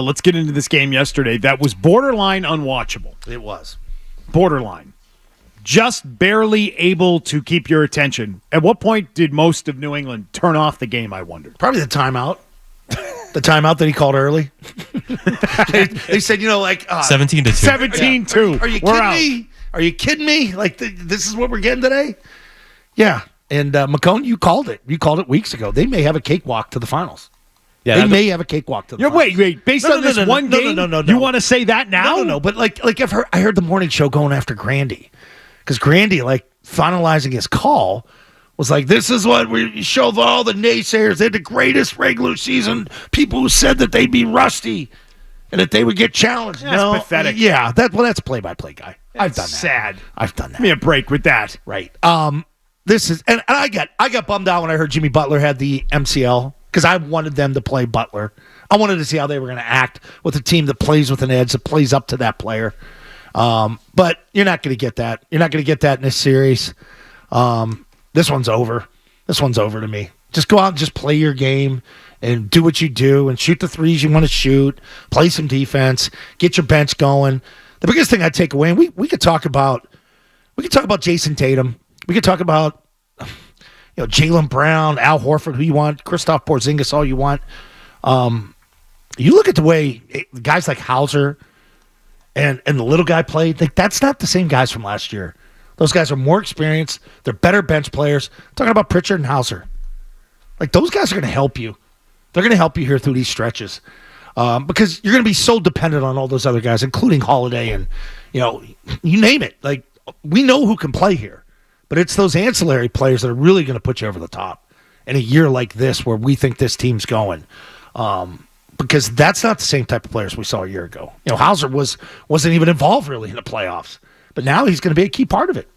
Let's get into this game yesterday. That was borderline unwatchable. It was. Borderline. Just barely able to keep your attention. At what point did most of New England turn off the game, I wondered? Probably the timeout. The timeout that he called early. they said, 17-2. 17-2. Are you kidding me? Are you kidding me? Like, this is what we're getting today? Yeah. And McKone, you called it. You called it weeks ago. They may have a cakewalk to the finals. Yeah, they may have a cakewalk to the finals. Wait. Based on this one game, you want to say that now? No. But I heard the morning show going after Grandy. Because Grandy, finalizing his call, was like, this is what we showed all the naysayers. They had the greatest regular season. People who said that they'd be rusty and that they would get challenged. That's pathetic. Yeah, that's play-by-play guy. I've done that. Sad. I've done that. Give me a break with that. Right. This is, and I got bummed out when I heard Jimmy Butler had the MCL because I wanted them to play Butler. I wanted to see how they were going to act with a team that plays with an edge, that plays up to that player. But you're not going to get that. You're not going to get that in this series. This one's over. This one's over to me. Just go out and just play your game and do what you do and shoot the threes you want to shoot, play some defense, get your bench going. The biggest thing I take away, and we could talk about Jason Tatum. We could talk about Jaylen Brown, Al Horford, who you want, Kristaps Porzingis, all you want. You look at the way guys like Hauser and the little guy played. That's not the same guys from last year. Those guys are more experienced. They're better bench players. I'm talking about Pritchard and Hauser. Those guys are going to help you. They're going to help you here through these stretches because you're going to be so dependent on all those other guys, including Holiday and, you name it. We know who can play here, but it's those ancillary players that are really going to put you over the top in a year like this where we think this team's going. Because that's not the same type of players we saw a year ago. Hauser wasn't even involved really in the playoffs, but now he's going to be a key part of it.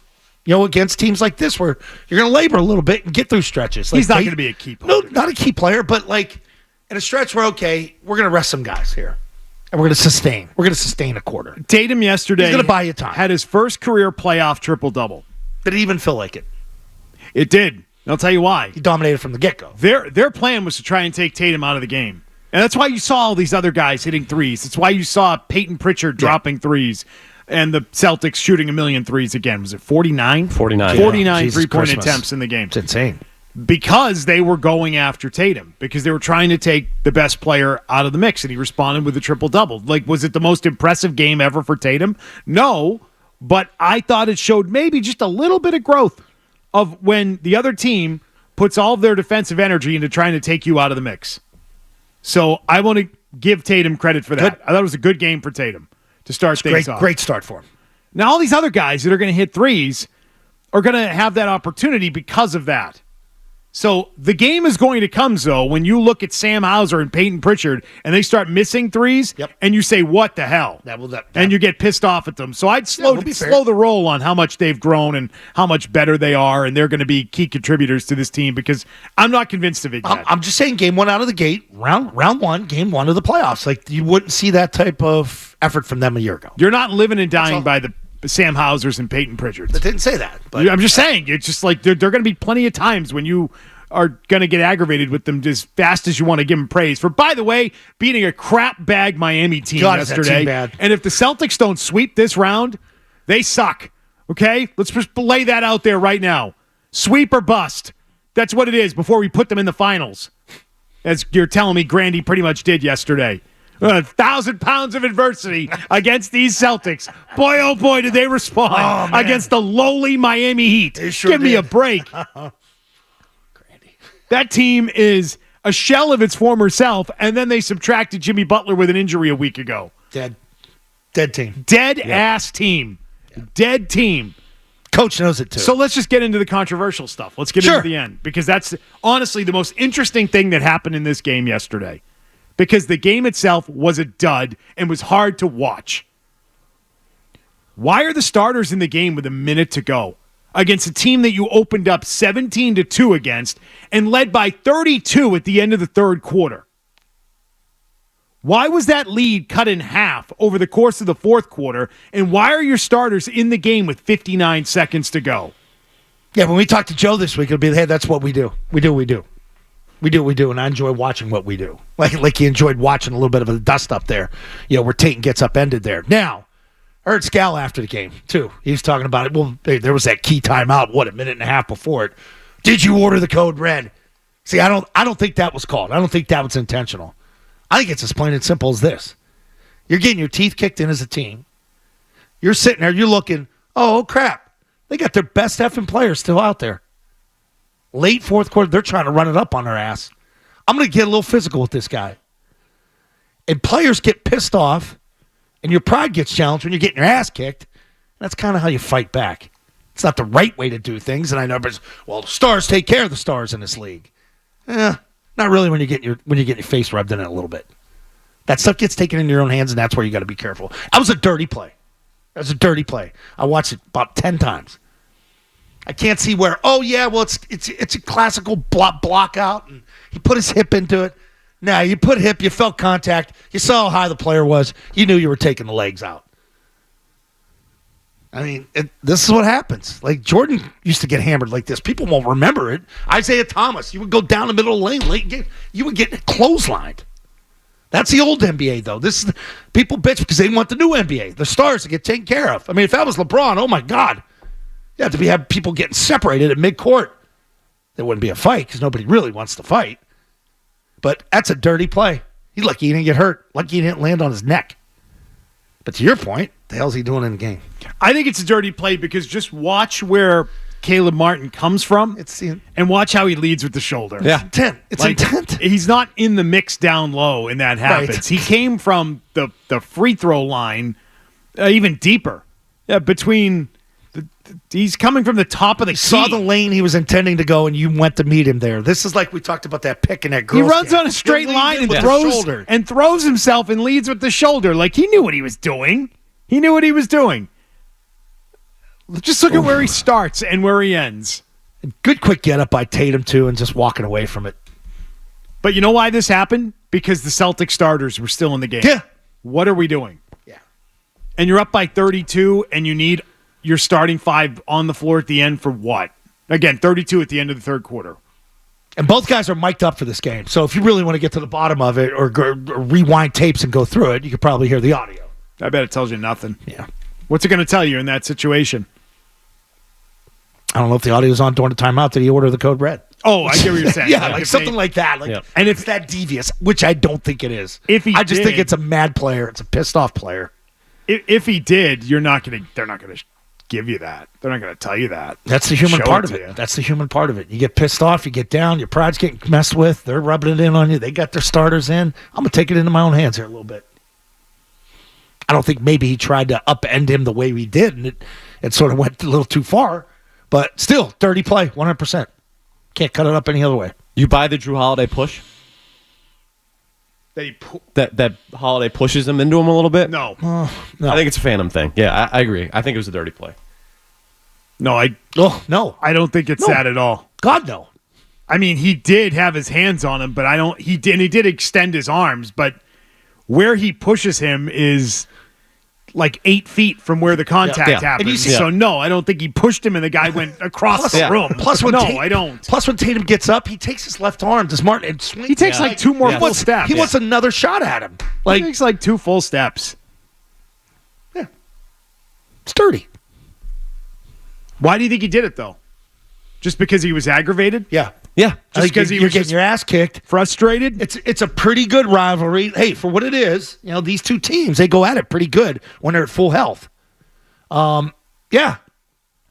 Against teams like this where you're going to labor a little bit and get through stretches. He's not going to be a key player. No, not a key player, but in a stretch where, okay, we're going to rest some guys here. And we're going to sustain. We're going to sustain a quarter. Tatum yesterday He's going to buy you time. Had his first career playoff triple-double. Did it even feel like it? It did. And I'll tell you why. He dominated from the get-go. Their plan was to try and take Tatum out of the game. And that's why you saw all these other guys hitting threes. It's why you saw Peyton Pritchard dropping threes and the Celtics shooting 1,000,000 threes again. Was it 49? 49. 49 three-point attempts in the game. It's insane. Because they were going after Tatum. Because they were trying to take the best player out of the mix. And he responded with a triple-double. Was it the most impressive game ever for Tatum? No. But I thought it showed maybe just a little bit of growth of when the other team puts all of their defensive energy into trying to take you out of the mix. So I want to give Tatum credit for that. I thought it was a good game for Tatum to start things off. Great start for him. Now, all these other guys that are going to hit threes are going to have that opportunity because of that. So the game is going to come, though, when you look at Sam Hauser and Peyton Pritchard and they start missing threes, and you say, what the hell? And you get pissed off at them. So I'd slow the roll on how much they've grown and how much better they are, and they're going to be key contributors to this team because I'm not convinced of it yet. I'm just saying game one out of the gate, round one, game one of the playoffs. You wouldn't see that type of effort from them a year ago. You're not living and dying by the Sam Hausers and Peyton Pritchards. I didn't say that. But I'm just saying, it's just there are going to be plenty of times when you are going to get aggravated with them as fast as you want to give them praise for, by the way, beating a crap bag Miami team yesterday. Is that team bad. And if the Celtics don't sweep this round, they suck. Okay? Let's just lay that out there right now. Sweep or bust. That's what it is before we put them in the finals. As you're telling me Grandy pretty much did yesterday. 1,000 pounds of adversity against these Celtics. Boy, oh boy, did they respond against the lowly Miami Heat. Give me a break. That team is a shell of its former self, and then they subtracted Jimmy Butler with an injury a week ago. Dead team. Dead-ass team. Yeah. Dead team. Coach knows it, too. So let's just get into the controversial stuff. Let's get into the end, because that's honestly the most interesting thing that happened in this game yesterday. Because the game itself was a dud and was hard to watch. Why are the starters in the game with a minute to go against a team that you opened up 17-2 against and led by 32 at the end of the third quarter? Why was that lead cut in half over the course of the fourth quarter, and why are your starters in the game with 59 seconds to go? Yeah, when we talk to Joe this week, it'll be, hey, that's what we do. We do. We do, and I enjoy watching what we do. Like you enjoyed watching a little bit of a dust up there, where Tatum gets upended there. Now, I heard Scal after the game, too. He was talking about it. Well, there was that key timeout, a minute and a half before it. Did you order the code red? See, I don't think that was called. I don't think that was intentional. I think it's as plain and simple as this. You're getting your teeth kicked in as a team. You're sitting there, you're looking, oh, crap. They got their best effing players still out there. Late fourth quarter, they're trying to run it up on their ass. I'm going to get a little physical with this guy. And players get pissed off, and your pride gets challenged when you're getting your ass kicked. That's kind of how you fight back. It's not the right way to do things, and I know, but the stars take care of the stars in this league. Not really when you're getting your face rubbed in it a little bit. That stuff gets taken into your own hands, and that's where you got to be careful. That was a dirty play. I watched it about 10 times. I can't see where. Oh yeah, well it's a classical block out, and he put his hip into it. Nah, you put hip, you felt contact, you saw how high the player was, you knew you were taking the legs out. I mean, this is what happens. Like Jordan used to get hammered like this. People won't remember it. Isaiah Thomas, you would go down the middle of the lane, you would get clotheslined. That's the old NBA, though. This is people bitch because they want the new NBA, the stars to get taken care of. I mean, if that was LeBron, oh my God. You have to have people getting separated at midcourt. There wouldn't be a fight because nobody really wants to fight. But that's a dirty play. He's lucky he didn't get hurt. Lucky he didn't land on his neck. But to your point, the hell's he doing in the game? I think it's a dirty play because just watch where Caleb Martin comes from and watch how he leads with the shoulder. Yeah. It's intent. He's not in the mix down low and that happens. Right. He came from the free throw line even deeper. Between... He's coming from the top of the key. Saw the lane he was intending to go, and you went to meet him there. This is like we talked about that pick in that girl. He runs on a straight line and throws himself and leads with the shoulder. Like he knew what he was doing. Just look at where he starts and where he ends. Good quick get up by Tatum, too, and just walking away from it. But you know why this happened? Because the Celtics starters were still in the game. Yeah. What are we doing? Yeah. And you're up by 32, and you need your starting five on the floor at the end for what? Again, 32 at the end of the third quarter. And both guys are mic'd up for this game. So if you really want to get to the bottom of it or rewind tapes and go through it, you could probably hear the audio. I bet it tells you nothing. Yeah. What's it going to tell you in that situation? I don't know if the audio's on during the timeout. Did he order the code red? Oh, I get what you're saying. Yeah, like something like that. And if it's that devious, which I don't think it is. I just think it's a mad player. It's a pissed off player. If he did, they're not going to give you that. They're not going to tell you that. That's the human part of it. That's the human part of it. You get pissed off, you get down, your pride's getting messed with, they're rubbing it in on you, they got their starters in. I'm going to take it into my own hands here a little bit. I don't think maybe he tried to upend him the way we did, and it sort of went a little too far. But still, dirty play, 100%. Can't cut it up any other way. You buy the Drew Holiday push? That Holiday pushes him into him a little bit? No. No. I think it's a Phantom thing. Yeah, I agree. I think it was a dirty play. No, I don't think it's that at all. God, no. I mean, he did have his hands on him, but he did extend his arms, but where he pushes him is like 8 feet from where the contact happened. So no, I don't think he pushed him and the guy went across the room. I don't. Plus, when Tatum gets up, he takes his left arm to Martin and swings. He takes like 2 more full steps. He wants another shot at him. He takes like 2 full steps. Yeah, it's dirty. Why do you think he did it though? Just because he was aggravated? Yeah. Yeah, just because you're getting your ass kicked, frustrated. It's a pretty good rivalry. Hey, for what it is, these two teams, they go at it pretty good when they're at full health. Yeah.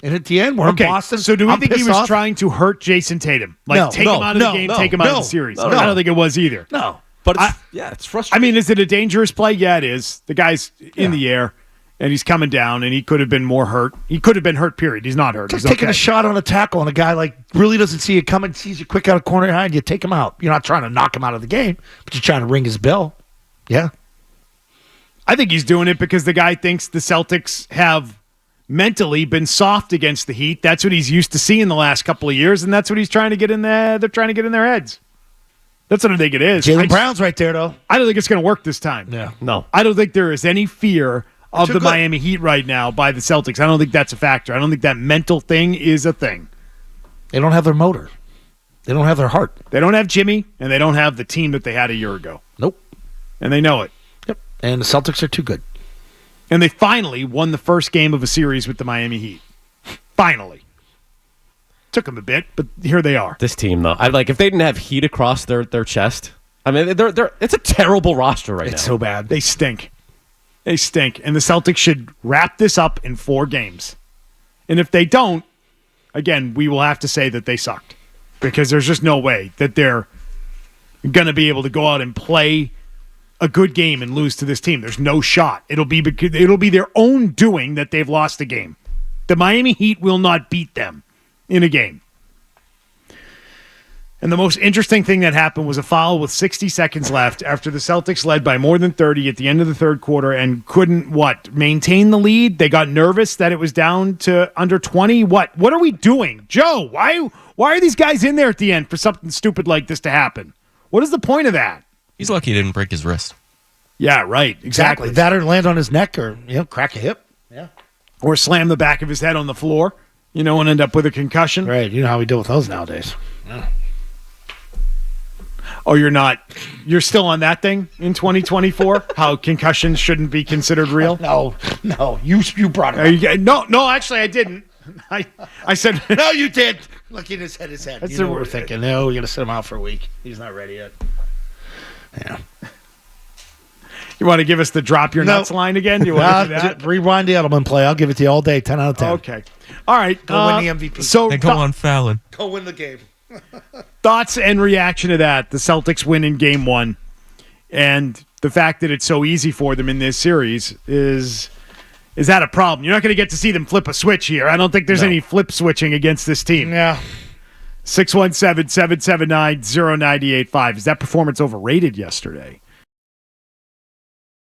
And at the end, we're in Boston. So do we think he was trying to hurt Jason Tatum? Take him out of the game, take him out of the series? I don't think it was either. No. But it's frustrating. I mean, is it a dangerous play? Yeah, it is. The guy's in the air. And he's coming down, and he could have been more hurt. He could have been hurt, period. He's not hurt. Just taking a shot on a tackle, and a guy really doesn't see you coming, sees you quick out of corner eye, and you take him out. You're not trying to knock him out of the game, but you're trying to ring his bell. Yeah. I think he's doing it because the guy thinks the Celtics have mentally been soft against the Heat. That's what he's used to seeing the last couple of years, and that's what he's trying to get in there. They're trying to get in their heads. That's what I think it is. Jaylen Brown's right there, though. I don't think it's going to work this time. Yeah. No. I don't think there is any fear of the Miami Heat right now by the Celtics. I don't think that's a factor. I don't think that mental thing is a thing. They don't have their motor. They don't have their heart. They don't have Jimmy, and they don't have the team that they had a year ago. Nope. And they know it. Yep. And the Celtics are too good. And they finally won the first game of a series with the Miami Heat. Finally. Took them a bit, but here they are. This team, though, if they didn't have heat across their chest. I mean, it's a terrible roster right now. It's so bad. They stink. They stink. And the Celtics should wrap this up in 4 games. And if they don't, again, we will have to say that they sucked. Because there's just no way that they're going to be able to go out and play a good game and lose to this team. There's no shot. It'll be their own doing that they've lost the game. The Miami Heat will not beat them in a game. And the most interesting thing that happened was a foul with 60 seconds left after the Celtics led by more than 30 at the end of the third quarter and couldn't, maintain the lead? They got nervous that it was down to under 20? What are we doing? Joe, why are these guys in there at the end for something stupid like this to happen? What is the point of that? He's lucky he didn't break his wrist. Yeah, right. Exactly. That or land on his neck or crack a hip. Yeah. Or slam the back of his head on the floor, and end up with a concussion. Right. You know how we deal with those nowadays. Yeah. Oh, you're not. You're still on that thing in 2024? How concussions shouldn't be considered real? No. You brought it up. No, actually, I didn't. I said. No, you did. Look, he just hit his head. That's what we're thinking. No, we got to sit him out for a week. He's not ready yet. Yeah. You want to give us the drop your nuts line again? You want to do that? Rewind the Edelman play. I'll give it to you all day. 10 out of 10. Okay. All right. Go win the MVP. So and go on Fallon. Go win the game. Thoughts and reaction to that? The Celtics win in Game 1, and the fact that it's so easy for them in this series is that a problem? You're not going to get to see them flip a switch here. I don't think there's any flip switching against this team. Yeah. 617-779-0985. Is that performance overrated yesterday?